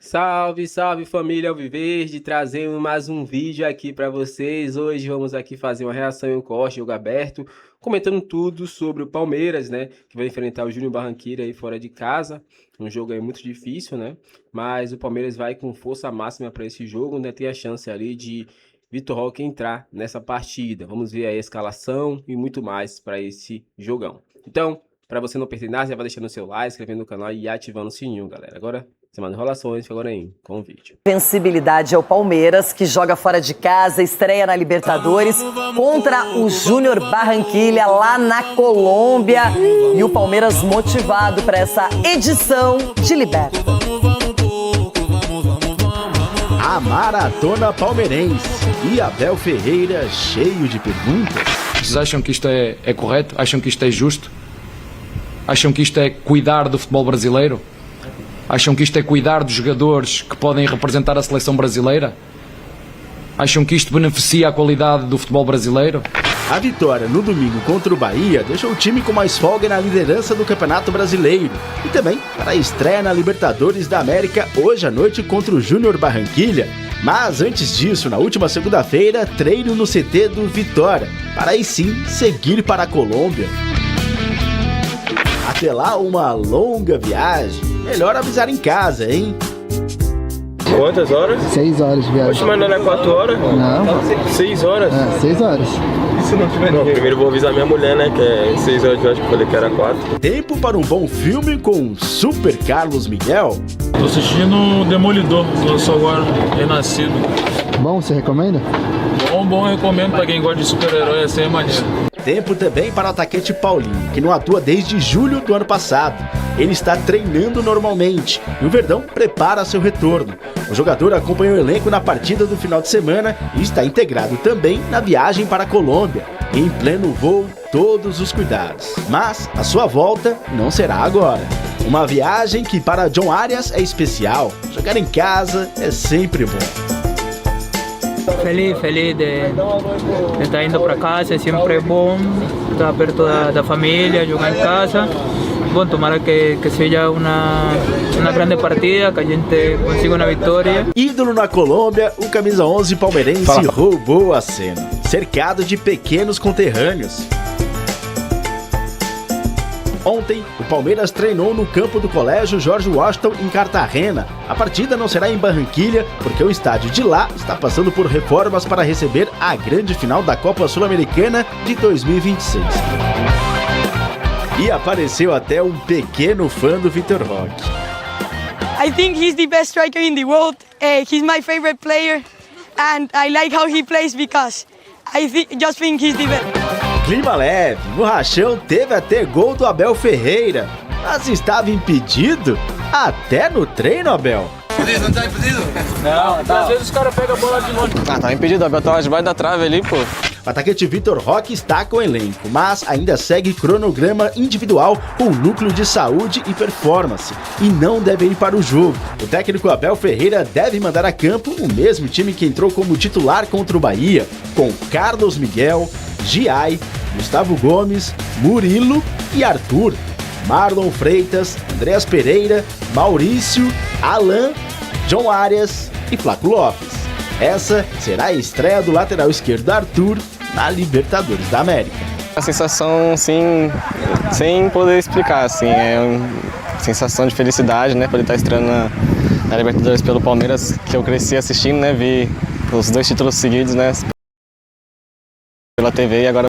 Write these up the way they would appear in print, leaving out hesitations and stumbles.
Salve, salve família Alviverde, trazendo mais um vídeo aqui para vocês. Hoje vamos aqui fazer uma reação em um corte, jogo aberto, comentando tudo sobre o Palmeiras, né, que vai enfrentar o Júnior Barranquilla aí fora de casa. Um jogo aí muito difícil, né, mas o Palmeiras vai com força máxima para esse jogo, né, tem a chance ali de Vitor Roque entrar nessa partida. Vamos ver aí a escalação e muito mais para esse jogão. Então, para você não perder nada, já vai deixando o seu like, inscrevendo no canal e ativando o sininho, galera. Agora, semana de enrolações, fica agora aí com o vídeo. Invencibilidade é o Palmeiras, que joga fora de casa, estreia na Libertadores contra o Júnior Barranquilla lá na Colômbia. E o Palmeiras motivado para essa edição de Liberta. A maratona palmeirense e Abel Ferreira cheio de perguntas. Vocês acham que isto é correto? Acham que isto é justo? Acham que isto é cuidar do futebol brasileiro? Acham que isto é cuidar dos jogadores que podem representar a seleção brasileira? Acham que isto beneficia a qualidade do futebol brasileiro? A vitória no domingo contra o Bahia deixou o time com mais folga na liderança do Campeonato Brasileiro e também para a estreia na Libertadores da América hoje à noite contra o Júnior Barranquilla. Mas antes disso, na última segunda-feira, treino no CT do Vitória, para aí sim seguir para a Colômbia. Até lá, uma longa viagem. Melhor avisar em casa, hein? Quantas horas? 6 horas de viagem. Oxe, mas não é 4 horas? Não. 6 horas? É, 6 horas. Não, primeiro eu vou avisar minha mulher, né? Que é 6 horas de viagem, que eu falei que era 4. Tempo para um bom filme com Super Carlos Miguel. Tô assistindo Demolidor, que lançou agora, Renascido. Bom, você recomenda? Bom, recomendo pra quem gosta de super-herói, assim é maneiro. Tempo também para o atacante Paulinho, que não atua desde julho do ano passado. Ele está treinando normalmente e o Verdão prepara seu retorno. O jogador acompanhou o elenco na partida do final de semana e está integrado também na viagem para a Colômbia. Em pleno voo, todos os cuidados. Mas a sua volta não será agora. Uma viagem que para John Arias é especial. Jogar em casa é sempre bom. Feliz de estar indo para casa, é sempre bom estar perto da família, jogar em casa. Bom, tomara que seja uma grande partida, que a gente consiga uma vitória. Ídolo na Colômbia, o camisa 11 palmeirense roubou a cena, cercado de pequenos conterrâneos. Ontem, o Palmeiras treinou no campo do Colégio Jorge Washington em Cartagena. A partida não será em Barranquilla, porque o estádio de lá está passando por reformas para receber a grande final da Copa Sul-Americana de 2026. E apareceu até um pequeno fã do Vitor Roque. I think he's the best striker in the world. He's my favorite player and I like how he plays because I just think he's the best. Clima leve, no rachão teve até gol do Abel Ferreira, mas estava impedido até no treino, Abel. Não tá impedido? Não, tá. Às vezes os caras pegam a bola de longe. Tá impedido, a Abel tava debaixo da trave ali, pô. O atacante Vitor Roque está com o elenco, mas ainda segue cronograma individual com núcleo de saúde e performance, e não deve ir para o jogo. O técnico Abel Ferreira deve mandar a campo o mesmo time que entrou como titular contra o Bahia, com Carlos Miguel, Giai, Gustavo Gomes, Murilo e Arthur, Marlon Freitas, Andreas Pereira, Maurício, Alan, John Arias e Flaco Lopes. Essa será a estreia do lateral esquerdo Arthur na Libertadores da América. A sensação, assim, sem poder explicar, assim, é uma sensação de felicidade, né? Poder estar estreando na Libertadores pelo Palmeiras, que eu cresci assistindo, né? Vi os 2 títulos seguidos, né? Pela TV e agora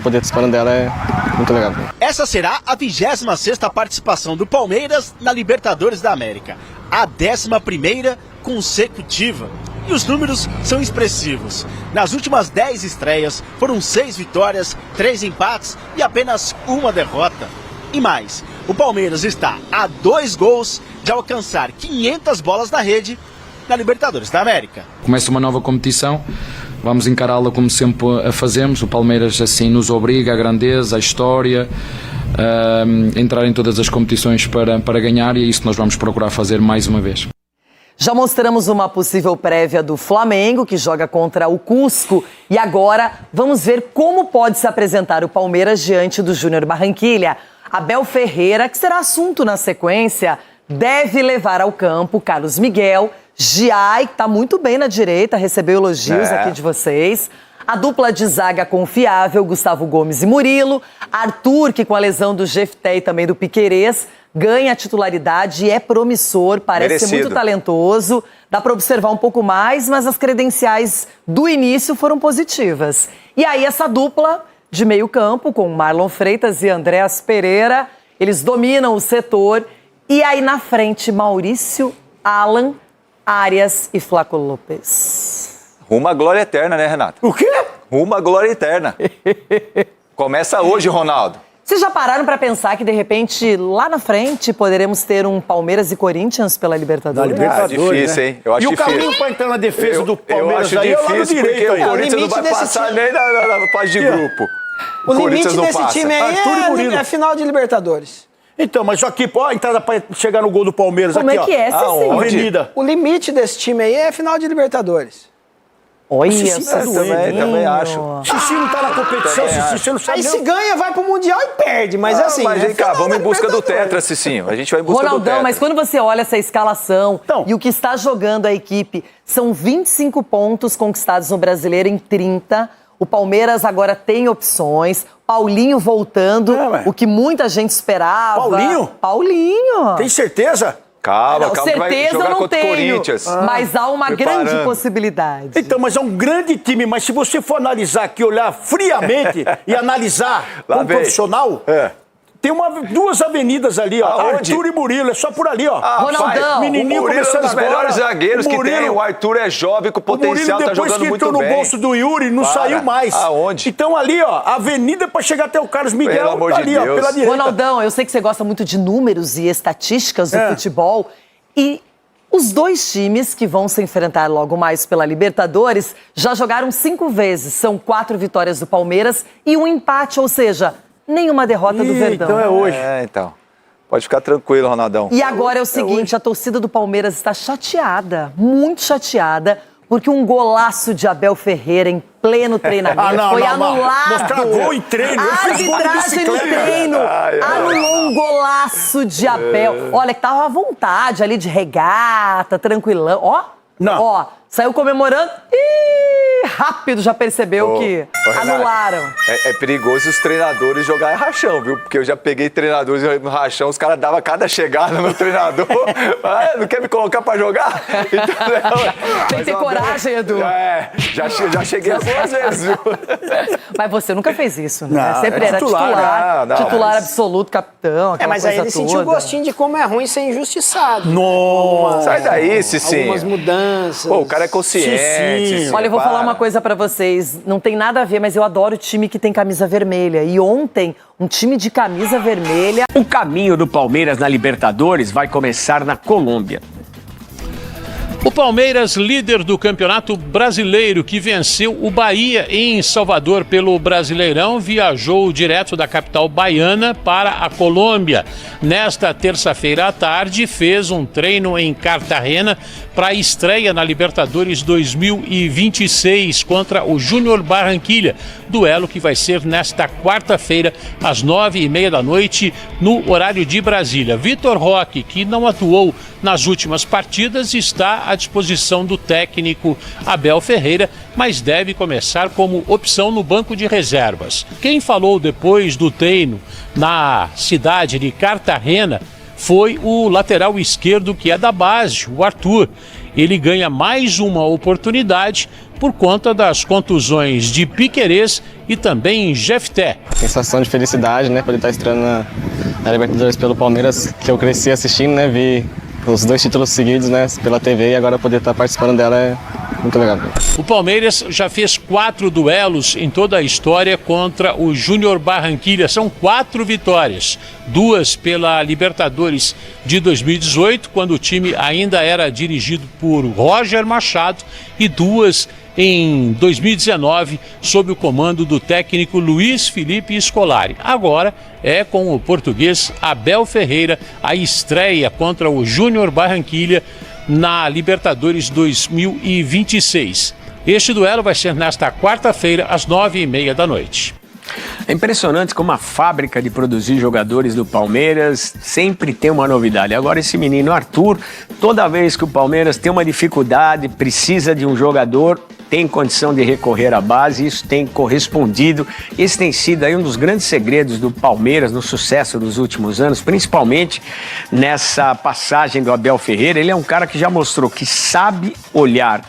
poder participando dela é muito legal. Essa será a 26ª participação do Palmeiras na Libertadores da América, a 11ª consecutiva. E os números são expressivos. Nas últimas 10 estreias, foram 6 vitórias, 3 empates e apenas 1 derrota. E mais, o Palmeiras está a 2 gols de alcançar 500 bolas na rede na Libertadores da América. Começa uma nova competição, vamos encará-la como sempre a fazemos. O Palmeiras assim nos obriga à grandeza, à história, a entrar em todas as competições para ganhar, e é isso que nós vamos procurar fazer mais uma vez. Já mostramos uma possível prévia do Flamengo, que joga contra o Cusco. E agora vamos ver como pode se apresentar o Palmeiras diante do Júnior Barranquilla. Abel Ferreira, que será assunto na sequência, deve levar ao campo Carlos Miguel, Giai, que está muito bem na direita, recebeu elogios aqui de vocês. A dupla de zaga confiável, Gustavo Gomes e Murilo. Arthur, que com a lesão do Jefté e também do Piquerez, ganha a titularidade e é promissor, parece ser muito talentoso. Dá para observar um pouco mais, mas as credenciais do início foram positivas. E aí essa dupla de meio campo, com Marlon Freitas e Andréas Pereira, eles dominam o setor. E aí na frente, Maurício, Alan, Arias e Flaco Lopes. Rumo à glória eterna, né, Renato? O quê? Rumo à glória eterna. Começa hoje, Ronaldo. Vocês já pararam para pensar que, de repente, lá na frente, poderemos ter um Palmeiras e Corinthians pela Libertadores? Difícil, hein? Eu acho E o difícil. caminho para entrar na defesa do Eu Palmeiras acho aí é o lado difícil direito porque aí. o Corinthians não vai passar nem na fase de grupo. O limite Corinthians não desse passa. time Arthur e aí Murilo. é final de Libertadores. Então, mas aqui, ó, a entrada para chegar no gol do Palmeiras Como aqui, é que é, Cicinho? Aonde? Avenida. O limite desse time aí é final de Libertadores. Olha, também acho. Xixi não tá na competição, Xixi, você não sabe Aí nem se ganha, vai pro Mundial e perde. Mas assim. Mas vem cá, final vamos da em busca do Libertadores. Tetra, Cicinho. A gente vai em busca do Ronaldão, Tetra. mas quando você olha essa escalação Então. e o que está jogando a equipe, são 25 pontos conquistados no Brasileiro em 30. O Palmeiras agora tem opções. Paulinho voltando, o que muita gente esperava. Paulinho? Paulinho. Tem certeza? Calma, Não, calma, que vai certeza jogar eu não contra o tenho, Corinthians. mas há uma grande Preparando. possibilidade. Então, mas é um grande time, mas se você for analisar aqui, olhar friamente e analisar Lá como vem. profissional, tem duas avenidas ali, ó. Aonde? Arthur e Murilo, é só por ali, ó. Ronaldão, menininho o Murilo é um começando dos agora. melhores zagueiros O que Murilo- tem. O Arthur é jovem, com O Murilo, potencial, tá depois jogando que muito entrou bem. no bolso do Yuri, não Para. saiu mais. Aonde? Então ali, ó, a avenida pra chegar até o Carlos Miguel, Pelo amor tá de ali, ó, Deus. pela direita. Ronaldão, eu sei que você gosta muito de números e estatísticas do futebol. E os dois times que vão se enfrentar logo mais pela Libertadores já jogaram 5 vezes. São 4 vitórias do Palmeiras e um empate, ou seja, nenhuma derrota do Verdão. Então é hoje. Então. Pode ficar tranquilo, Ronaldão. E agora é o seguinte, a torcida do Palmeiras está chateada, muito chateada, porque um golaço de Abel Ferreira em pleno treinamento foi anulado. Mostrar gol em treino. A arbitragem no treino anulou um golaço de Abel. Olha, que tava à vontade ali de regata, tranquilão. Ó, ó, saiu comemorando e rápido já percebeu que Renato, anularam. É perigoso os treinadores jogarem rachão, viu? Porque eu já peguei treinadores no rachão, os caras davam cada chegada no treinador. Não quer me colocar pra jogar? Então, Tem que ter coragem, Edu. Já cheguei algumas vezes, viu? Mas você nunca fez isso, né? Não, Sempre é era titular. titular absoluto, capitão, aquela Mas aí coisa ele sentiu o toda. gostinho de como é ruim ser injustiçado. Nossa. Sai daí, Cicinho. Algumas mudanças. Pô, o cara é consciente. Cicinho. Olha, eu vou falar uma coisa pra vocês. Não tem nada a ver, mas eu adoro time que tem camisa vermelha. E ontem, um time de camisa vermelha... O caminho do Palmeiras na Libertadores vai começar na Colômbia. O Palmeiras, líder do Campeonato Brasileiro, que venceu o Bahia em Salvador pelo Brasileirão, viajou direto da capital baiana para a Colômbia. Nesta terça-feira à tarde, fez um treino em Cartagena para a estreia na Libertadores 2026 contra o Júnior Barranquilla, duelo que vai ser nesta quarta-feira, às 9h30 da noite, no horário de Brasília. Vitor Roque, que não atuou nas últimas partidas, está à disposição do técnico Abel Ferreira, mas deve começar como opção no banco de reservas. Quem falou depois do treino na cidade de Cartagena foi o lateral esquerdo, que é da base, o Arthur. Ele ganha mais uma oportunidade por conta das contusões de Piquerez e também Jefté. Sensação de felicidade, né, por ele estar estreando na Libertadores pelo Palmeiras, que eu cresci assistindo, né, vi os 2 títulos seguidos, né, pela TV, e agora poder estar participando dela é muito legal. O Palmeiras já fez 4 duelos em toda a história contra o Júnior Barranquilla. São 4 vitórias, 2 pela Libertadores de 2018, quando o time ainda era dirigido por Roger Machado, e 2 em 2019, sob o comando do técnico Luiz Felipe Scolari. Agora é com o português Abel Ferreira a estreia contra o Júnior Barranquilla na Libertadores 2026. Este duelo vai ser nesta quarta-feira, às 9h30 da noite. É impressionante como a fábrica de produzir jogadores do Palmeiras sempre tem uma novidade. Agora esse menino Arthur, toda vez que o Palmeiras tem uma dificuldade, precisa de um jogador, tem condição de recorrer à base, isso tem correspondido. Esse tem sido aí um dos grandes segredos do Palmeiras no sucesso dos últimos anos, principalmente nessa passagem do Abel Ferreira. Ele é um cara que já mostrou que sabe olhar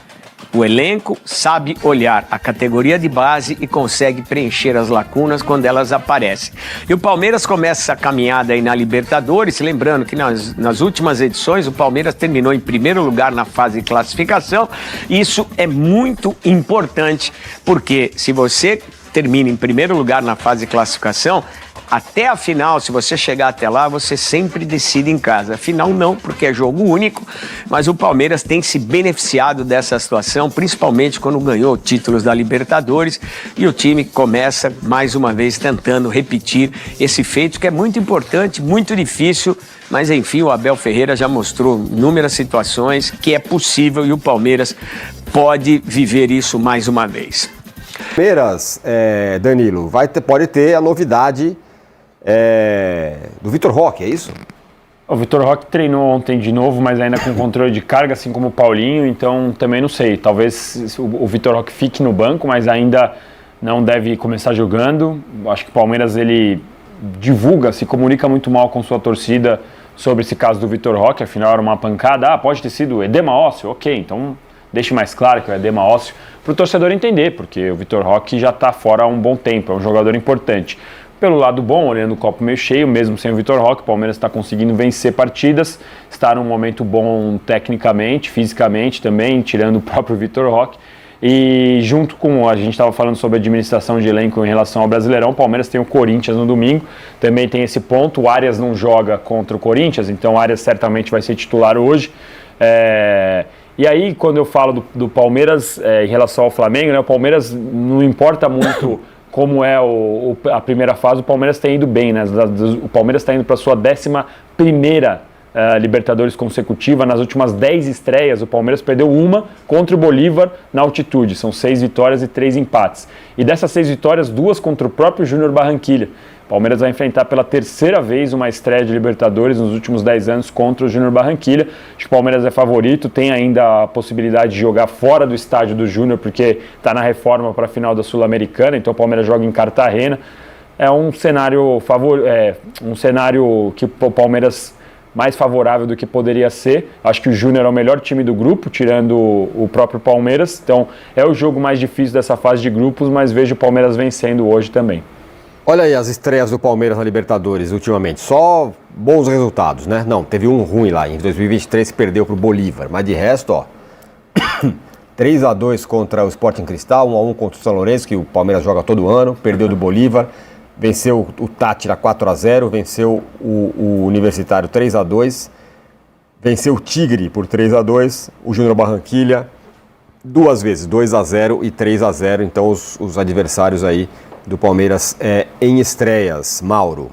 o elenco, sabe olhar a categoria de base e consegue preencher as lacunas quando elas aparecem. E o Palmeiras começa a caminhada aí na Libertadores, lembrando que nas últimas edições o Palmeiras terminou em primeiro lugar na fase de classificação. Isso é muito importante, porque se você termina em primeiro lugar na fase de classificação, até a final, se você chegar até lá, você sempre decide em casa. Afinal, não, porque é jogo único, mas o Palmeiras tem se beneficiado dessa situação, principalmente quando ganhou títulos da Libertadores, e o time começa, mais uma vez, tentando repetir esse feito, que é muito importante, muito difícil, mas enfim, o Abel Ferreira já mostrou inúmeras situações que é possível e o Palmeiras pode viver isso mais uma vez. Palmeiras, Danilo, pode ter a novidade do Vitor Roque, é isso? O Vitor Roque treinou ontem de novo, mas ainda com controle de carga, assim como o Paulinho, então também não sei. Talvez o Vitor Roque fique no banco, mas ainda não deve começar jogando. Acho que o Palmeiras, ele divulga, se comunica muito mal com sua torcida sobre esse caso do Vitor Roque, afinal era uma pancada. Pode ter sido edema ósseo, ok, então deixe mais claro que é edema ósseo, para o torcedor entender, porque o Vitor Roque já está fora há um bom tempo, é um jogador importante. Pelo lado bom, olhando o copo meio cheio, mesmo sem o Vitor Roque, o Palmeiras está conseguindo vencer partidas, está num momento bom tecnicamente, fisicamente também, tirando o próprio Vitor Roque. E junto com, a gente estava falando sobre a administração de elenco em relação ao Brasileirão, o Palmeiras tem o Corinthians no domingo, também tem esse ponto, o Arias não joga contra o Corinthians, então o Arias certamente vai ser titular hoje. E aí, quando eu falo do Palmeiras em relação ao Flamengo, né, o Palmeiras não importa muito como é a primeira fase, o Palmeiras está indo bem, né? O Palmeiras está indo para a sua 11ª Libertadores consecutiva. Nas últimas 10 estreias, o Palmeiras perdeu uma contra o Bolívar na altitude. São 6 vitórias e 3 empates. E dessas 6 vitórias, 2 contra o próprio Júnior Barranquilla. O Palmeiras vai enfrentar pela 3ª vez uma estreia de Libertadores nos últimos 10 anos contra o Júnior Barranquilla. Acho que o Palmeiras é favorito, tem ainda a possibilidade de jogar fora do estádio do Júnior, porque está na reforma para a final da Sul-Americana, então o Palmeiras joga em Cartagena. É um cenário, um cenário que o Palmeiras mais favorável do que poderia ser. Acho que o Júnior é o melhor time do grupo, tirando o próprio Palmeiras. Então é o jogo mais difícil dessa fase de grupos, mas vejo o Palmeiras vencendo hoje também. Olha aí as estreias do Palmeiras na Libertadores ultimamente, só bons resultados, né? Não, teve um ruim lá, em 2023 perdeu pro Bolívar, mas de resto, ó, 3-2 contra o Sporting Cristal, 1-1 contra o São Lourenço, que o Palmeiras joga todo ano, perdeu do Bolívar, venceu o Tátira 4-0, venceu o Universitário 3-2, venceu o Tigre por 3-2, o Júnior Barranquilla 2 vezes, 2-0 e 3-0, então os adversários aí do Palmeiras em estreias. Mauro.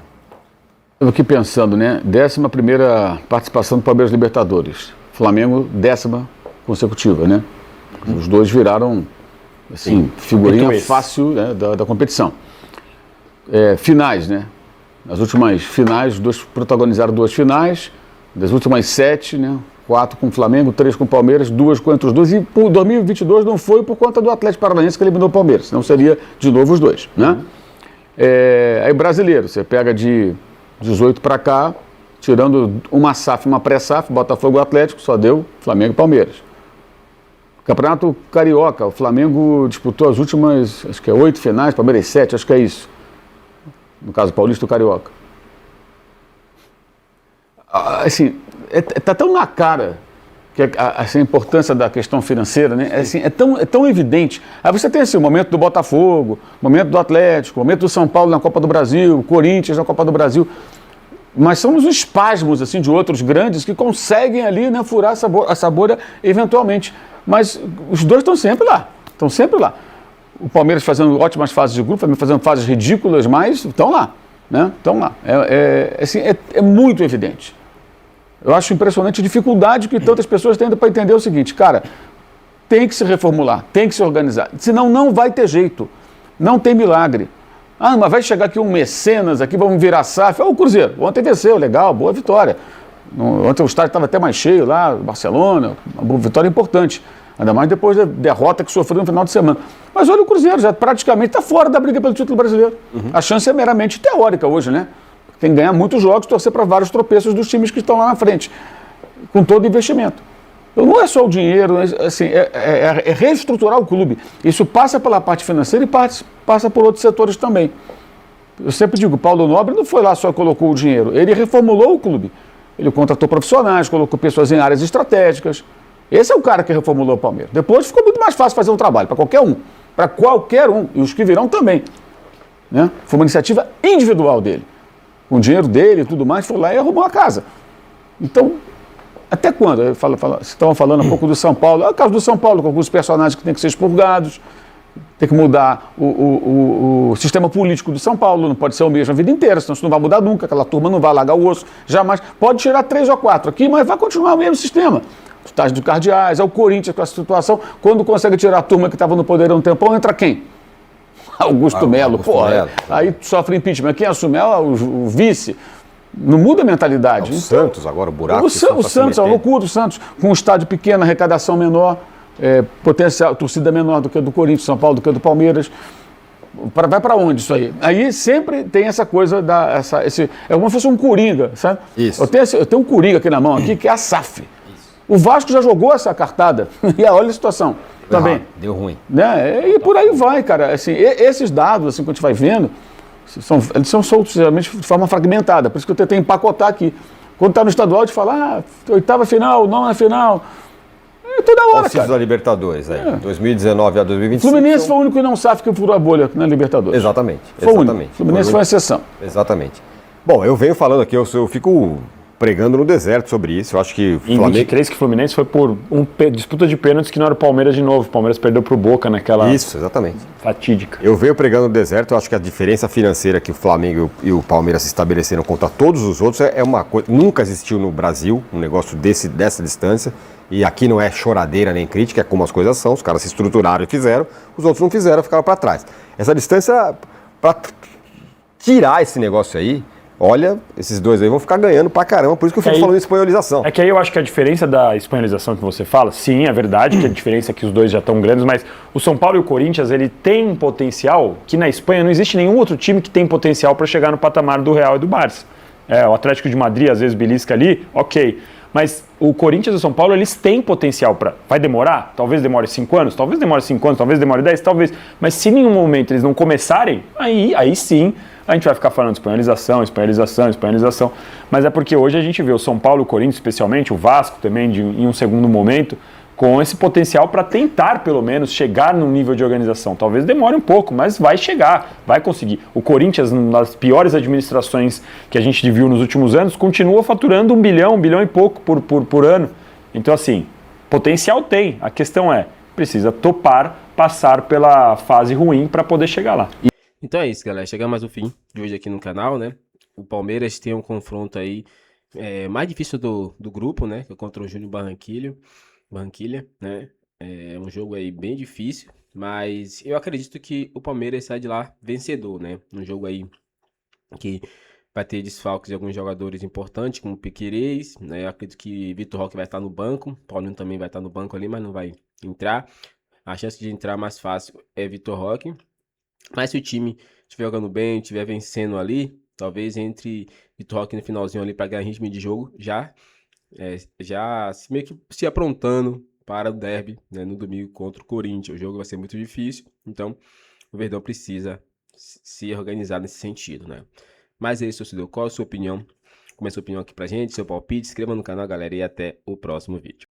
Eu aqui pensando, né? 11ª participação do Palmeiras Libertadores. Flamengo, 10ª consecutiva, né? Os dois viraram, assim, figurinha fácil, né, da competição. Finais, né? Nas últimas finais, os dois protagonizaram 2 finais. Das últimas 7, né? 4 com o Flamengo, 3 com o Palmeiras, 2 contra os dois. E por 2022 não foi por conta do Atlético Paranaense que eliminou o Palmeiras, senão seria de novo os dois, né? Aí brasileiro, você pega de 18 para cá, tirando uma SAF, uma pré-SAF, Botafogo e Atlético, só deu Flamengo e Palmeiras. Campeonato Carioca, o Flamengo disputou as últimas, acho que 8 finais, Palmeiras 7, acho que é isso. No caso Paulista e Carioca. Assim, está tão na cara que a importância da questão financeira, né? É tão evidente. Aí você tem assim, o momento do Botafogo, o momento do Atlético, o momento do São Paulo na Copa do Brasil, o Corinthians na Copa do Brasil. Mas são os espasmos assim, de outros grandes que conseguem ali, né, furar essa bolha eventualmente. Mas os dois estão sempre lá. O Palmeiras fazendo ótimas fases de grupo, também fazendo fases ridículas, mas estão lá. Né? Estão lá. É muito evidente. Eu acho impressionante a dificuldade que tantas pessoas têm para entender o seguinte, cara, tem que se reformular, tem que se organizar, senão não vai ter jeito, não tem milagre. Ah, mas vai chegar aqui um mecenas, aqui vamos virar SAF. O Cruzeiro, ontem venceu, legal, boa vitória. Ontem o estádio estava até mais cheio lá, Barcelona, uma vitória importante. Ainda mais depois da derrota que sofreu no final de semana. Mas olha o Cruzeiro, já praticamente está fora da briga pelo título brasileiro. A chance é meramente teórica hoje, né? Tem que ganhar muitos jogos, torcer para vários tropeços dos times que estão lá na frente, com todo investimento. Então, não é só o dinheiro, assim, é reestruturar o clube. Isso passa pela parte financeira e passa por outros setores também. Eu sempre digo, o Paulo Nobre não foi lá só colocou o dinheiro, ele reformulou o clube. Ele contratou profissionais, colocou pessoas em áreas estratégicas. Esse é o cara que reformulou o Palmeiras. Depois ficou muito mais fácil fazer um trabalho para qualquer um. Para qualquer um. E os que virão também. Né? Foi uma iniciativa individual dele. Com o dinheiro dele e tudo mais, foi lá e arrumou a casa. Então, até quando? Vocês estavam falando um pouco do São Paulo. É o caso do São Paulo, com alguns personagens que têm que ser expurgados. Tem que mudar o sistema político do São Paulo. Não pode ser o mesmo a vida inteira, senão isso não vai mudar nunca. Aquela turma não vai largar o osso. Jamais. Pode tirar 3 ou 4 aqui, mas vai continuar o mesmo sistema. Os tais do Cardeais, é o Corinthians com essa situação. Quando consegue tirar a turma que estava no poder há um tempão, entra quem? Augusto Melo. Porra, aí sofre impeachment. Quem assume é o vice. Não muda a mentalidade. O Santos agora, o buraco. O Santos, é uma loucura. O Santos, com um estádio pequeno, arrecadação menor, potencial, torcida menor do que a do Corinthians, São Paulo, do que a do Palmeiras. Vai para onde isso aí? Aí sempre tem essa coisa, é como se fosse um coringa, sabe? Isso. Eu tenho um coringa aqui na mão, aqui, que é a SAF. O Vasco já jogou essa cartada. E olha a situação também. Deu ruim. Né? E por aí vai, cara. Assim, esses dados, assim, que a gente vai vendo, eles são soltos geralmente de forma fragmentada. Por isso que eu tentei empacotar aqui. Quando está no estadual, a gente fala, 8ª final, 9ª final. Toda hora, cara. Os da Libertadores, 2019 a 2025. Fluminense foi o único não SAF que furou a bolha na Libertadores. Exatamente. Foi o único. Fluminense foi uma exceção. Exatamente. Bom, eu venho falando aqui, eu fico pregando no deserto sobre isso. Eu acho que em 23 que o Fluminense foi por disputa de pênaltis que não era o Palmeiras de novo. O Palmeiras perdeu pro Boca naquela... Isso, exatamente. Fatídica. Eu venho pregando no deserto. Eu acho que a diferença financeira que o Flamengo e o Palmeiras se estabeleceram contra todos os outros é uma coisa... Nunca existiu no Brasil um negócio dessa distância. E aqui não é choradeira nem crítica, é como as coisas são. Os caras se estruturaram e fizeram. Os outros não fizeram, ficaram para trás. Essa distância, para tirar esse negócio aí... Olha, esses dois aí vão ficar ganhando pra caramba, por isso que eu fico falando de espanholização. É que aí eu acho que a diferença da espanholização que você fala, sim, é verdade que a diferença é que os dois já estão grandes, mas o São Paulo e o Corinthians, ele tem um potencial que na Espanha não existe nenhum outro time que tem potencial para chegar no patamar do Real e do Barça. O Atlético de Madrid às vezes belisca ali, ok, mas o Corinthians e o São Paulo, eles têm potencial para... Vai demorar? Talvez demore 5 anos, talvez demore 5 anos, talvez demore 10, talvez, mas se em nenhum momento eles não começarem, aí sim... A gente vai ficar falando de espanholização, mas é porque hoje a gente vê o São Paulo, o Corinthians especialmente, o Vasco também, em um segundo momento, com esse potencial para tentar, pelo menos, chegar num nível de organização. Talvez demore um pouco, mas vai chegar, vai conseguir. O Corinthians, nas piores administrações que a gente viu nos últimos anos, continua faturando 1 bilhão e pouco por ano. Então, assim, potencial tem. A questão é, precisa topar, passar pela fase ruim para poder chegar lá. Então é isso, galera. Chegamos ao fim de hoje aqui no canal, né? O Palmeiras tem um confronto aí mais difícil do grupo, né? Que é contra o Júnior Barranquilla, né? É um jogo aí bem difícil, mas eu acredito que o Palmeiras sai de lá vencedor, né? Um jogo aí que vai ter desfalques de alguns jogadores importantes, como o Piquerez, né? Eu acredito que Vitor Roque vai estar no banco, Paulinho também vai estar no banco ali, mas não vai entrar. A chance de entrar mais fácil é Vitor Roque. Mas se o time estiver jogando bem, estiver vencendo ali, talvez entre Vitor Roque no finalzinho ali para ganhar ritmo de jogo, já meio que se aprontando para o derby, né, no domingo contra o Corinthians. O jogo vai ser muito difícil, então o Verdão precisa se organizar nesse sentido, né? Mas é isso, torcedor. Qual a sua opinião? Comece a sua opinião aqui pra gente, seu palpite, inscreva no canal, galera, e até o próximo vídeo.